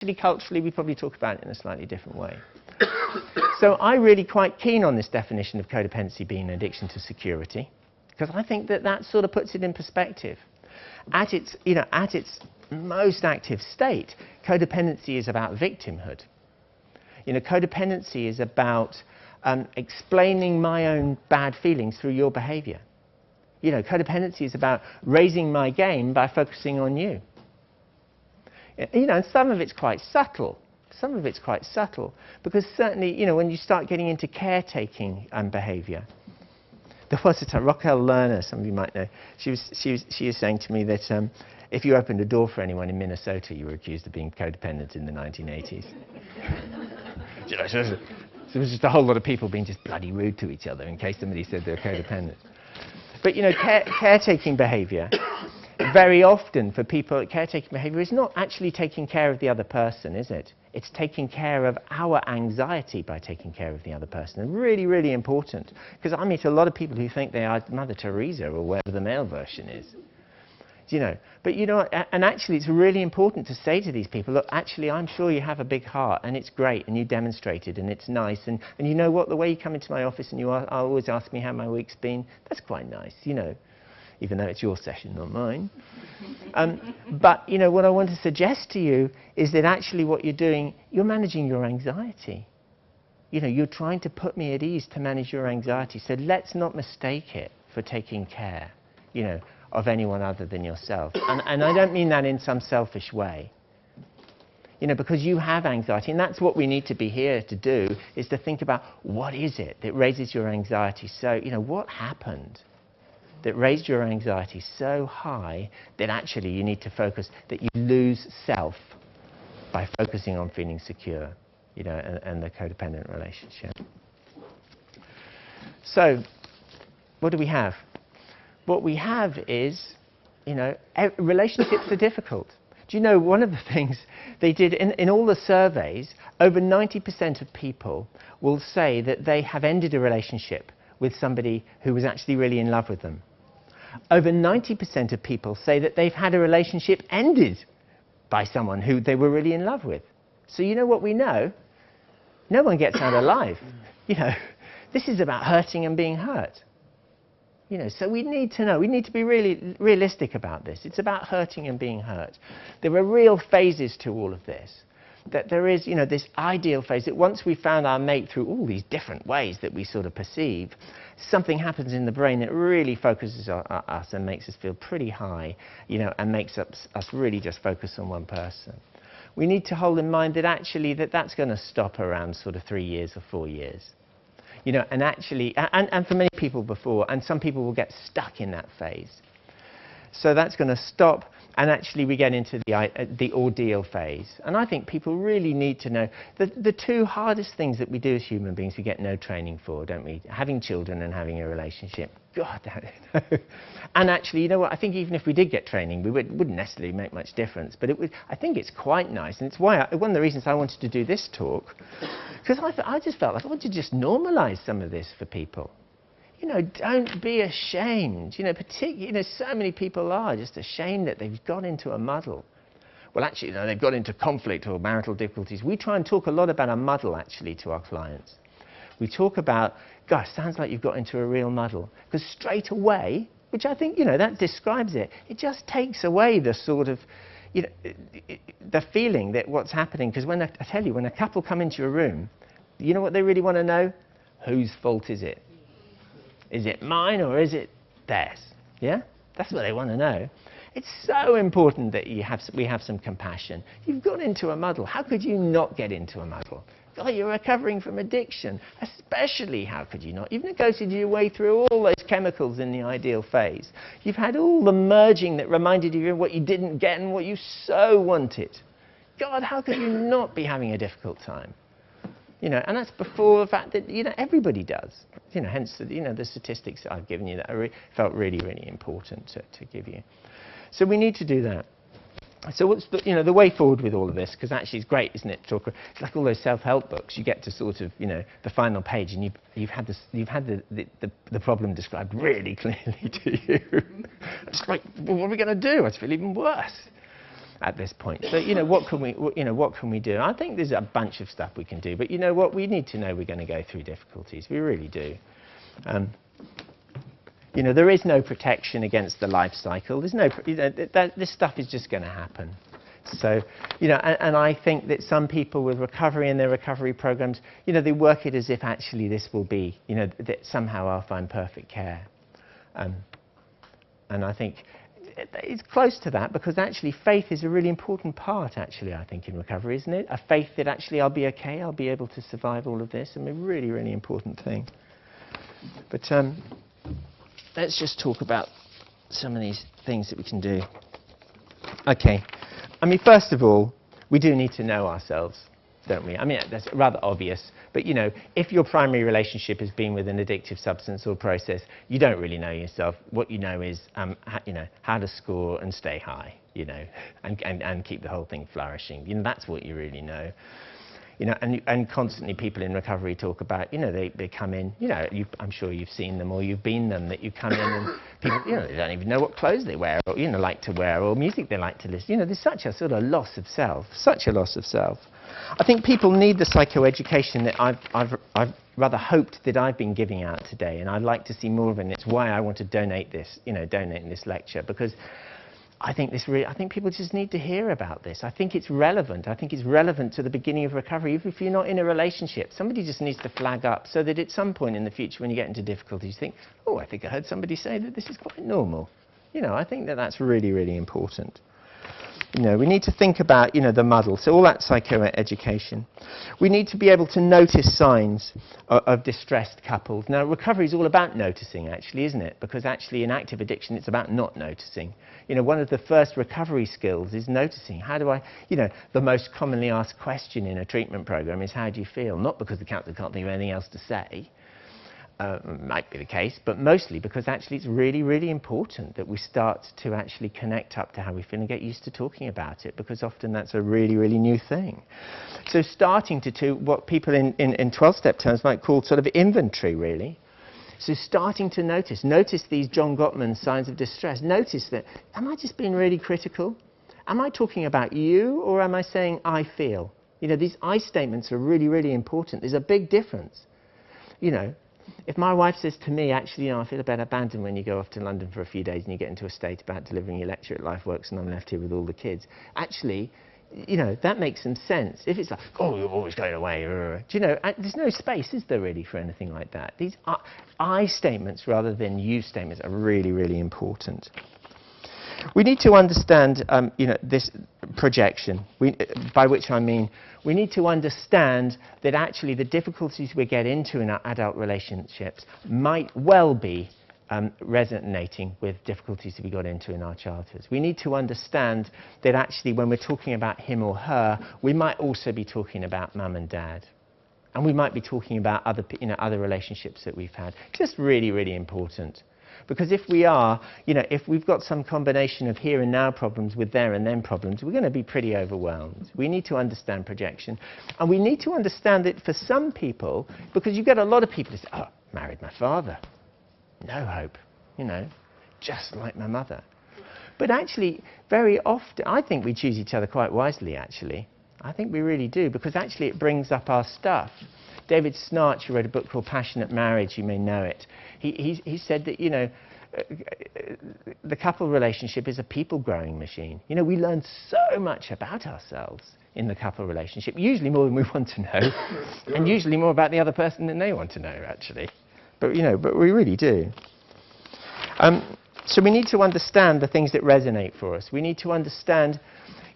actually culturally we probably talk about it in a slightly different way. So I'm really quite keen on this definition of codependency being an addiction to security, because I think that that sort of puts it in perspective. At its most active state, codependency is about victimhood. Codependency is about explaining my own bad feelings through your behavior. Codependency is about raising my game by focusing on you. And some of it's quite subtle. Some of it's quite subtle, because certainly, when you start getting into caretaking behavior. There was a time, Raquel Lerner, some of you might know, she was saying to me that if you opened a door for anyone in Minnesota, you were accused of being codependent in the 1980s. So there was just a whole lot of people being just bloody rude to each other in case somebody said they were codependent. But caretaking behavior, very often for people, caretaking behavior is not actually taking care of the other person, is it? It's taking care of our anxiety by taking care of the other person. And really, really important. Because I meet a lot of people who think they are Mother Teresa or whatever the male version is. But and actually it's really important to say to these people, look, actually I'm sure you have a big heart and it's great and you demonstrate it and it's nice. And you know what, the way you come into my office and you always ask me how my week's been, that's quite nice, even though it's your session, not mine. But what I want to suggest to you is that actually what you're doing, you're managing your anxiety. You're trying to put me at ease to manage your anxiety. So let's not mistake it for taking care, of anyone other than yourself. And I don't mean that in some selfish way. Because you have anxiety, and that's what we need to be here to do, is to think about what is it that raises your anxiety. So, what happened that raised your anxiety so high that actually you need to focus, that you lose self by focusing on feeling secure, and the codependent relationship. So, what do we have? What we have is, relationships are difficult. Do you know, one of the things they did in all the surveys, over 90% of people will say that they have ended a relationship with somebody who was actually really in love with them. Over 90% of people say that they've had a relationship ended by someone who they were really in love with. So you know what we know? No one gets out alive. This is about hurting and being hurt. So we need to know, we need to be really realistic about this. It's about hurting and being hurt. There are real phases to all of this. That there is, this ideal phase that once we found our mate through all these different ways that we sort of perceive, something happens in the brain that really focuses on us and makes us feel pretty high, and makes us really just focus on one person. We need to hold in mind that actually that's going to stop around sort of 3 years or 4 years. And actually, and for many people before, and some people will get stuck in that phase. So that's going to stop, and actually we get into the ordeal phase. And I think people really need to know that the two hardest things that we do as human beings, we get no training for, don't we? Having children and having a relationship. God, and actually, I think even if we did get training, we wouldn't necessarily make much difference. But I think it's quite nice, and it's why one of the reasons I wanted to do this talk, because I just felt like I wanted to just normalize some of this for people. Don't be ashamed. Particularly, so many people are just ashamed that they've got into a muddle. Well, actually, they've got into conflict or marital difficulties. We try and talk a lot about a muddle, actually, to our clients. We talk about, gosh, sounds like you've got into a real muddle. Because straight away, which I think, that describes it, it just takes away the sort of, the feeling that what's happening. Because I tell you, when a couple come into your room, you know what they really want to know? Whose fault is it? Is it mine or is it theirs? Yeah? That's what they want to know. It's so important that we have some compassion. You've got into a muddle. How could you not get into a muddle? God, you're recovering from addiction. Especially, how could you not? You've negotiated your way through all those chemicals in the ideal phase. You've had all the merging that reminded you of what you didn't get and what you so wanted. God, how could you not be having a difficult time? And that's before the fact that, everybody does. Hence, the statistics that I've given you that I felt really, really important to give you. So we need to do that. So what's the way forward with all of this? Because actually it's great, isn't it? It's like all those self-help books. You get to sort of, the final page, and you've had the problem described really clearly to you. It's like, well, what are we going to do? I feel even worse. at this point. So, you know, what can we do? I think there's a bunch of stuff we can do, but you know what? We need to know we're going to go through difficulties. We really do. You know, there is no protection against the life cycle. There's no, you know, this stuff is just going to happen. So, you know, and I think that some people with recovery and their recovery programs, you know, they work it as if actually this will be, you know, that somehow I'll find perfect care. And I think it's close to that, because actually faith is a really important part, actually, I think, in recovery, isn't it? A faith that actually I'll be okay, I'll be able to survive all of this. I mean, really, really important thing. But let's just talk about some of these things that we can do. Okay. I mean, first of all, we do need to know ourselves, don't we? I mean, that's rather obvious. But, you know, if your primary relationship has been with an addictive substance or process, you don't really know yourself. What you know is, you know, how to score and stay high, you know, and keep the whole thing flourishing. You know, that's what you really know. You know, and constantly people in recovery talk about, you know, they come in, you know, I'm sure you've seen them or you've been them, that you come in and people, you know, they don't even know what clothes they wear or, you know, like to wear, or music they like to listen. You know, there's such a sort of loss of self, such a loss of self. I think people need the psychoeducation that I've rather hoped that I've been giving out today, and I'd like to see more of it, and it's why I want to donate this, you know, donate this lecture, because I think people just need to hear about this. I think it's relevant. I think it's relevant to the beginning of recovery. Even if you're not in a relationship, somebody just needs to flag up so that at some point in the future when you get into difficulties, you think, oh, I think I heard somebody say that this is quite normal. You know, I think that that's really, really important. You know, we need to think about, you know, the muddle. So all that psychoeducation. We need to be able to notice signs of distressed couples. Now, recovery is all about noticing, actually, isn't it? Because actually in active addiction, it's about not noticing. You know, one of the first recovery skills is noticing. How do I, you know, the most commonly asked question in a treatment program is, how do you feel? Not because the counselor can't think of anything else to say. Might be the case, but mostly because actually it's really, really important that we start to actually connect up to how we feel and get used to talking about it, because often that's a really, really new thing. So starting to do what people in 12-step terms might call sort of inventory, really. So starting to notice these John Gottman signs of distress. Notice that, am I just being really critical? Am I talking about you, or am I saying I feel? You know, these I statements are really, really important. There's a big difference. You know, if my wife says to me, actually, you know, I feel a bit abandoned when you go off to London for a few days and you get into a state about delivering your lecture at LifeWorks and I'm left here with all the kids, actually, you know, that makes some sense. If it's like, oh, you're always going away, do you know, there's no space, is there, really, for anything like that? These I statements rather than you statements are really, really important. We need to understand, you know, this projection, by which I mean we need to understand that actually the difficulties we get into in our adult relationships might well be resonating with difficulties that we got into in our childhoods. We need to understand that actually when we're talking about him or her, we might also be talking about mum and dad. And we might be talking about other, you know, other relationships that we've had. Just really, really important. Because if we are, you know, if we've got some combination of here and now problems with there and then problems, we're going to be pretty overwhelmed. We need to understand projection. And we need to understand that for some people, because you get a lot of people who say, oh, married my father. No hope, you know, just like my mother. But actually, very often, I think we choose each other quite wisely, actually. I think we really do, because actually it brings up our stuff. David Snarch, who wrote a book called Passionate Marriage, you may know it, he said that, you know, the couple relationship is a people-growing machine. You know, we learn so much about ourselves in the couple relationship, usually more than we want to know, and usually more about the other person than they want to know, actually. But, you know, but we really do. So we need to understand the things that resonate for us. We need to understand,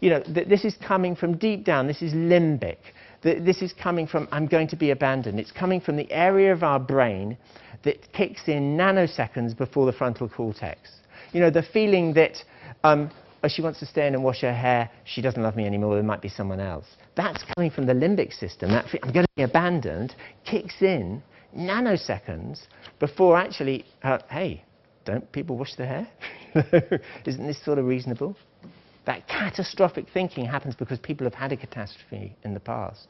you know, that this is coming from deep down. This is limbic. This is coming from, I'm going to be abandoned. It's coming from the area of our brain that kicks in nanoseconds before the frontal cortex. You know, the feeling that, oh, she wants to stay in and wash her hair, she doesn't love me anymore, there might be someone else. That's coming from the limbic system. That I'm going to be abandoned kicks in nanoseconds before actually, hey, don't people wash their hair? Isn't this sort of reasonable? That catastrophic thinking happens because people have had a catastrophe in the past.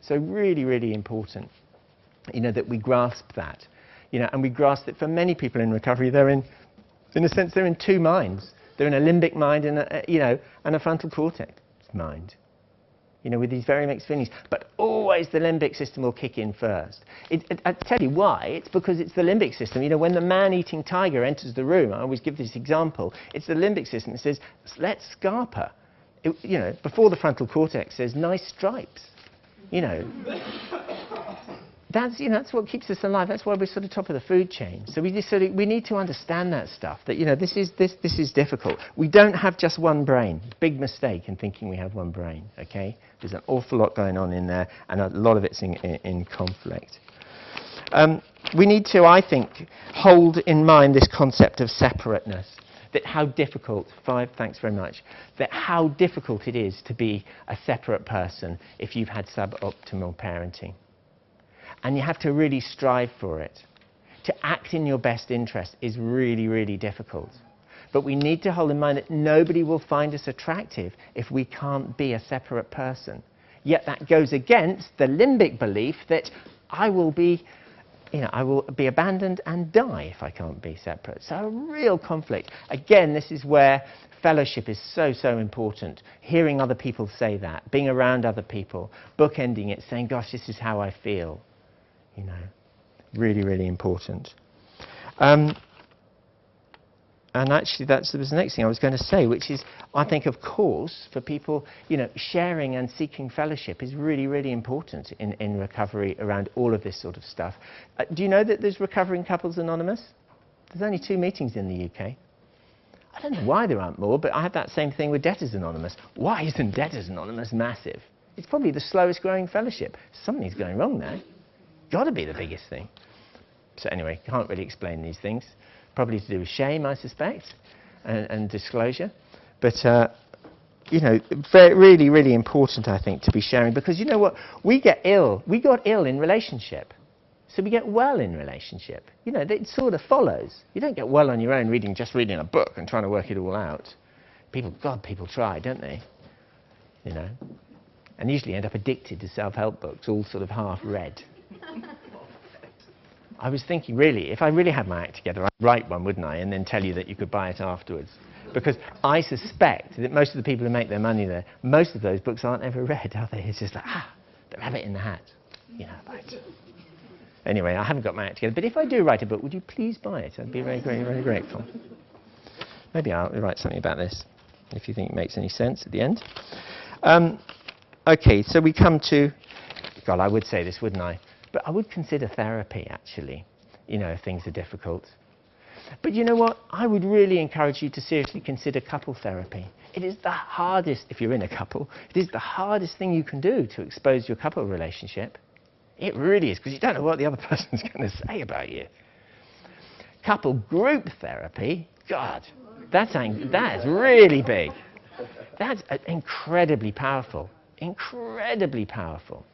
So really, really important, you know, that we grasp that. You know, and we grasp that for many people in recovery, they're in a sense, they're in two minds. They're in a limbic mind and a frontal cortex mind. With these very mixed feelings. But always the limbic system will kick in first. I tell you why. It's because it's the limbic system. When the man-eating tiger enters the room, I always give this example, it's the limbic system that says, let's scarp her. Before the frontal cortex says, nice stripes. That's what keeps us alive. That's why we're sort of top of the food chain. So we need to understand that stuff. That this is difficult. We don't have just one brain. Big mistake in thinking we have one brain. Okay, there's an awful lot going on in there, and a lot of it's in conflict. We need to, I think, hold in mind this concept of separateness. That how difficult. Thanks very much. That how difficult it is to be a separate person if you've had suboptimal parenting. And you have to really strive for it. To act in your best interest is really, really difficult. But we need to hold in mind that nobody will find us attractive if we can't be a separate person. Yet that goes against the limbic belief that I will be abandoned and die if I can't be separate. So a real conflict. Again, this is where fellowship is so, so important. Hearing other people say that, being around other people, bookending it, saying, gosh, this is how I feel. Really, really important. And actually, that was the next thing I was going to say, which is, I think, of course, for people, sharing and seeking fellowship is really, really important in recovery around all of this sort of stuff. Do you know that there's Recovering Couples Anonymous? There's only 2 meetings in the UK. I don't know why there aren't more, but I had that same thing with Debtors Anonymous. Why isn't Debtors Anonymous massive? It's probably the slowest growing fellowship. Something's going wrong there. Got to be the biggest thing. So anyway, can't really explain these things. Probably to do with shame, I suspect, and disclosure. But really, really important, I think, to be sharing, because you know what? We get ill. We got ill in relationship, so we get well in relationship. It sort of follows. You don't get well on your own just reading a book and trying to work it all out. People try, don't they? And usually end up addicted to self-help books, all sort of half read. I was thinking, really, if I really had my act together, I'd write one, wouldn't I, and then tell you that you could buy it afterwards. Because I suspect that most of the people who make their money there, most of those books aren't ever read, are they? It's just like, the rabbit in the hat. Right. Anyway, I haven't got my act together. But if I do write a book, would you please buy it? I'd be very, very, very grateful. Maybe I'll write something about this, if you think it makes any sense at the end. OK, so we come to... God, I would say this, wouldn't I? But I would consider therapy, actually, if things are difficult. But you know what? I would really encourage you to seriously consider couple therapy. It is the hardest, if you're in a couple, it is the hardest thing you can do to expose your couple relationship. It really is, because you don't know what the other person's going to say about you. Couple group therapy, God, that is really big. That's incredibly powerful. Incredibly powerful.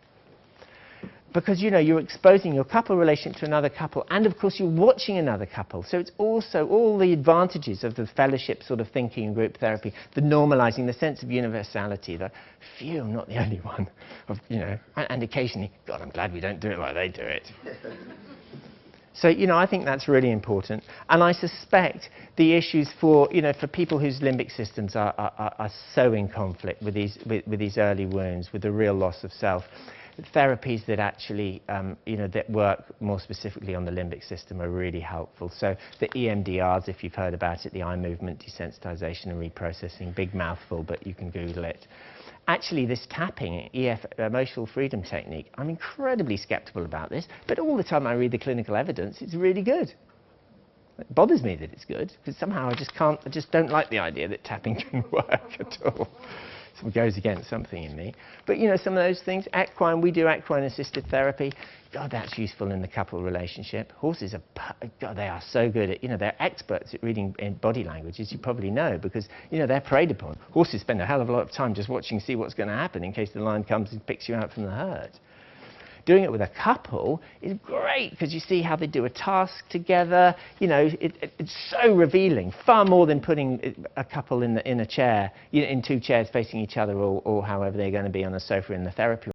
Because, you're exposing your couple relationship to another couple, and of course you're watching another couple. So it's also all the advantages of the fellowship sort of thinking and group therapy, the normalizing, the sense of universality, the phew, I'm not the only one, and occasionally, God, I'm glad we don't do it like they do it. So, I think that's really important. And I suspect the issues for people whose limbic systems are so in conflict with these early wounds, with the real loss of self, therapies that actually, that work more specifically on the limbic system are really helpful. So the EMDRs, if you've heard about it, the eye movement desensitization and reprocessing, big mouthful, but you can Google it. Actually, this tapping, emotional freedom technique, I'm incredibly skeptical about this, but all the time I read the clinical evidence, it's really good. It bothers me that it's good, because somehow I just don't like the idea that tapping can work at all. So it goes against something in me. But some of those things, equine, we do equine assisted therapy. God, that's useful in the couple relationship. Horses God, they are so good at, they're experts at reading in body language, as you probably know, because, they're preyed upon. Horses spend a hell of a lot of time just watching, see what's going to happen in case the lion comes and picks you out from the herd. Doing it with a couple is great, because you see how they do a task together. It's so revealing, far more than putting a couple in a chair, in 2 chairs facing each other, or however they're going to be on a sofa in the therapy.